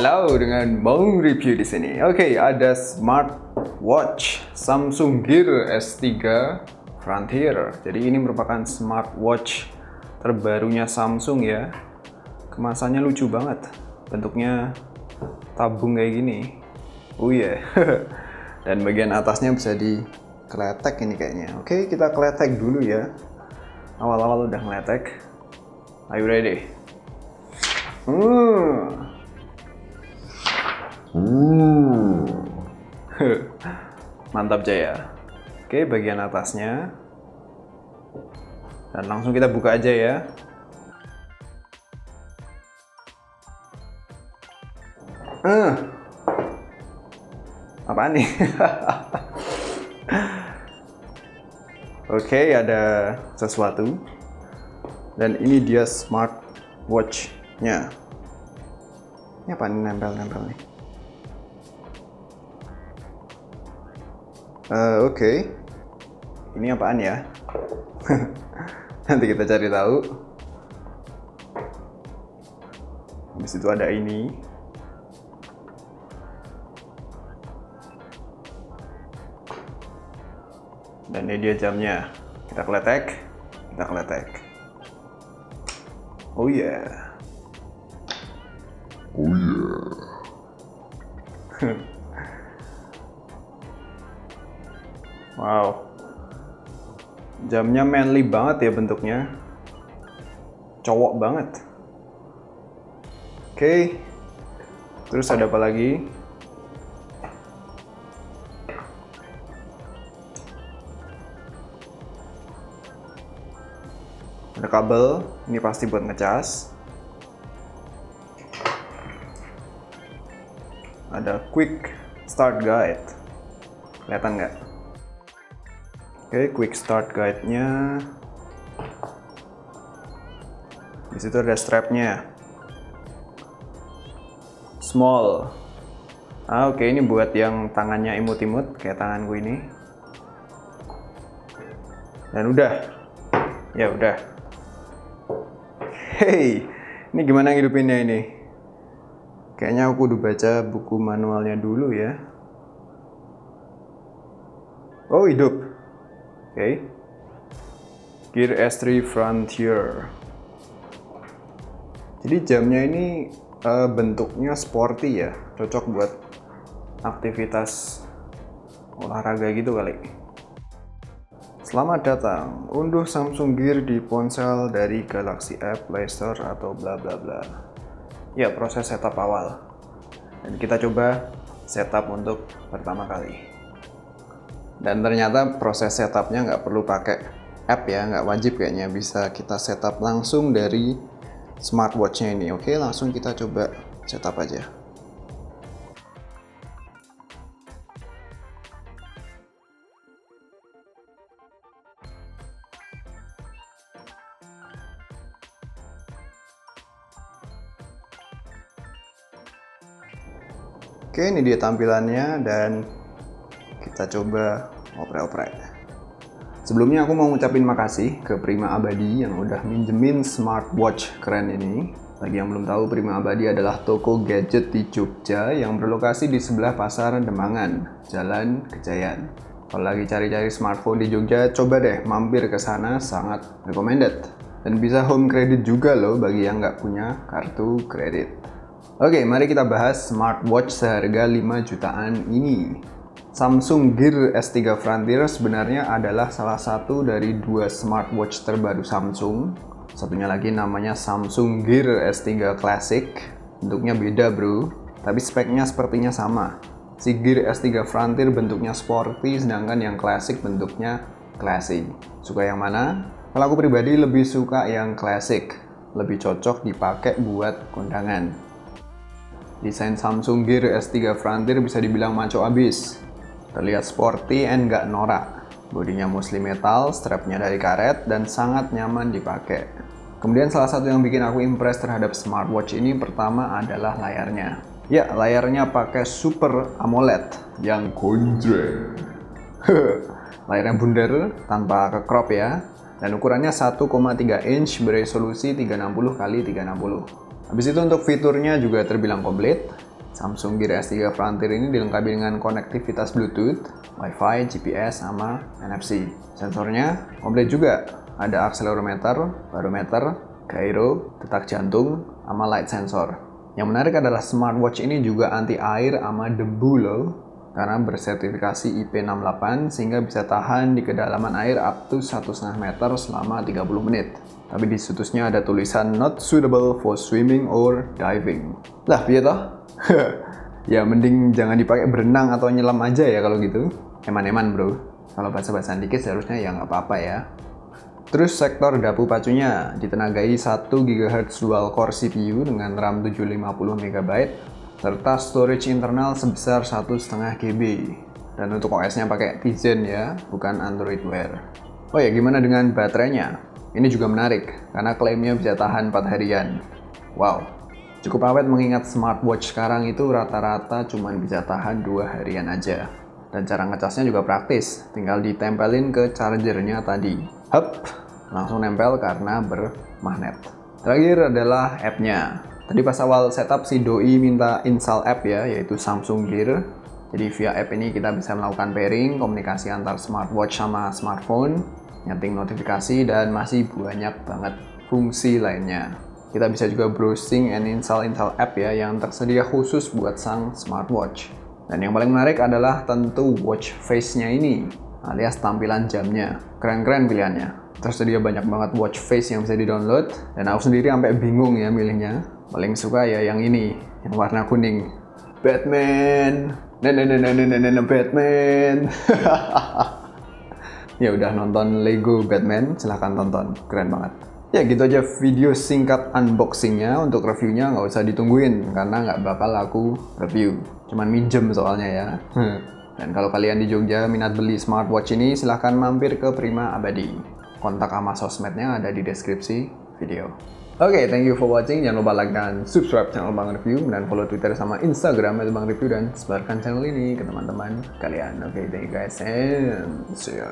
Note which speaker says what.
Speaker 1: Halo, dengan Bang Review di sini. Oke, ada smartwatch Samsung Gear S3 Frontier. Jadi ini merupakan smartwatch terbarunya Samsung ya. Kemasannya lucu banget. Bentuknya tabung kayak gini. Oh iya. Yeah. Dan bagian atasnya bisa dikeletek ini kayaknya. Oke, kita keletek dulu ya. Awal-awal udah ngeletek. Are you ready? Mantap Jaya. Oke, bagian atasnya. Dan langsung kita buka aja ya. Apaan nih? Oke, ada sesuatu. Dan ini dia smartwatch-nya. Ini apa nih nempel-nempel nih? Oke. Ini apaan ya? Nanti kita cari tahu. Habis itu ada ini. Dan ini dia jamnya. Kita keletek. Oh yeah. Wow. Jamnya manly banget ya bentuknya. Cowok banget. Oke. Terus ada apa lagi? Ada kabel, ini pasti buat ngecas. Ada quick start guide. Kelihatan nggak? Oke, quick start guide-nya. Di situ ada strap-nya. Small. Oke, ini buat yang tangannya imut-imut kayak tanganku ini. Dan udah. Ya udah. Hey, ini gimana ngidupinnya ini? Kayaknya aku udah baca buku manualnya dulu ya. Oh, hidup. Oke. Gear S3 Frontier. Jadi jamnya ini bentuknya sporty ya. Cocok buat aktivitas olahraga gitu kali. Selamat datang, unduh Samsung Gear di ponsel dari Galaxy App, Play Store, atau bla bla bla. Ya, proses setup awal. Dan kita coba setup untuk pertama kali. Dan ternyata proses setupnya nggak perlu pakai app ya, nggak wajib kayaknya. Bisa kita setup langsung dari smartwatch-nya ini. Oke, langsung kita coba setup aja. Oke, ini dia tampilannya dan kita coba oprek-oprek. Sebelumnya aku mau ngucapin makasih ke Prima Abadi yang udah minjemin smartwatch keren ini. Bagi yang belum tahu, Prima Abadi adalah toko gadget di Jogja yang berlokasi di sebelah Pasar Demangan, Jalan Kejayaan. Kalau lagi cari-cari smartphone di Jogja, coba deh mampir ke sana, sangat recommended. Dan bisa home credit juga loh bagi yang nggak punya kartu kredit. Oke, mari kita bahas smartwatch seharga 5 jutaan ini. Samsung Gear S3 Frontier sebenarnya adalah salah satu dari 2 smartwatch terbaru Samsung. Satunya lagi namanya Samsung Gear S3 Classic. Bentuknya beda bro, tapi speknya sepertinya sama. Si Gear S3 Frontier bentuknya sporty, sedangkan yang Classic bentuknya classy. Suka yang mana? Kalau aku pribadi lebih suka yang Classic. Lebih cocok dipakai buat kondangan. Desain Samsung Gear S3 Frontier bisa dibilang maco abis. Terlihat sporty and gak norak. Bodinya muslim metal, strapnya dari karet, dan sangat nyaman dipakai. Kemudian salah satu yang bikin aku impress terhadap smartwatch ini pertama adalah layarnya. Ya, layarnya pakai Super AMOLED yang gonjreng. Layarnya bundar tanpa ke crop ya. Dan ukurannya 1,3 inch beresolusi 360 x 360. Habis itu untuk fiturnya juga terbilang komplit. Samsung Gear S3 Frontier ini dilengkapi dengan konektivitas Bluetooth, Wi-Fi, GPS, sama NFC. Sensornya komplit juga. Ada akselerometer, barometer, gyro, detak jantung, sama light sensor. Yang menarik adalah smartwatch ini juga anti air sama debu loh, karena bersertifikasi IP68 sehingga bisa tahan di kedalaman air up to 1,5 meter selama 30 menit. Tapi di situsnya ada tulisan not suitable for swimming or diving. Lah, piye toh? Ya mending jangan dipakai berenang atau nyelam aja ya kalau gitu. Eman-eman bro. Kalau basa-basan dikit seharusnya ya nggak apa-apa ya. Terus sektor dapu pacunya ditenagai 1 GHz dual core CPU dengan RAM 750 MB serta storage internal sebesar 1,5 GB. Dan untuk OS-nya pakai Tizen ya, bukan Android Wear. Oh ya, gimana dengan baterainya? Ini juga menarik karena klaimnya bisa tahan 4 harian. Wow. Cukup awet mengingat smartwatch sekarang itu rata-rata cuma bisa tahan 2 harian aja. Dan cara ngecasnya juga praktis, tinggal ditempelin ke chargernya tadi. Hup, langsung nempel karena bermagnet. Terakhir adalah app-nya. Tadi pas awal setup si doi minta install app ya, yaitu Samsung Gear. Jadi via app ini kita bisa melakukan pairing, komunikasi antar smartwatch sama smartphone, nyeting notifikasi, dan masih banyak banget fungsi lainnya. Kita bisa juga browsing and install app ya yang tersedia khusus buat sang smartwatch. Dan yang paling menarik adalah tentu watch face-nya ini, alias tampilan jamnya. Keren-keren pilihannya. Tersedia banyak banget watch face yang bisa di-download, dan aku sendiri sampai bingung ya milihnya. Paling suka ya yang ini, yang warna kuning. Batman! Batman! Ya udah nonton Lego Batman, silahkan tonton. Keren banget. Ya gitu aja video singkat unboxingnya. Untuk reviewnya nggak usah ditungguin karena nggak bakal aku review, cuman minjem soalnya ya. Dan kalau kalian di Jogja minat beli smartwatch ini, silahkan mampir ke Prima Abadi. Kontak sama sosmednya ada di deskripsi video. Oke, thank you for watching. Jangan lupa like dan subscribe channel Bang Review, dan follow Twitter sama Instagram @Bang Review, dan sebarkan channel ini ke teman-teman kalian. Oke, thank you guys and see ya.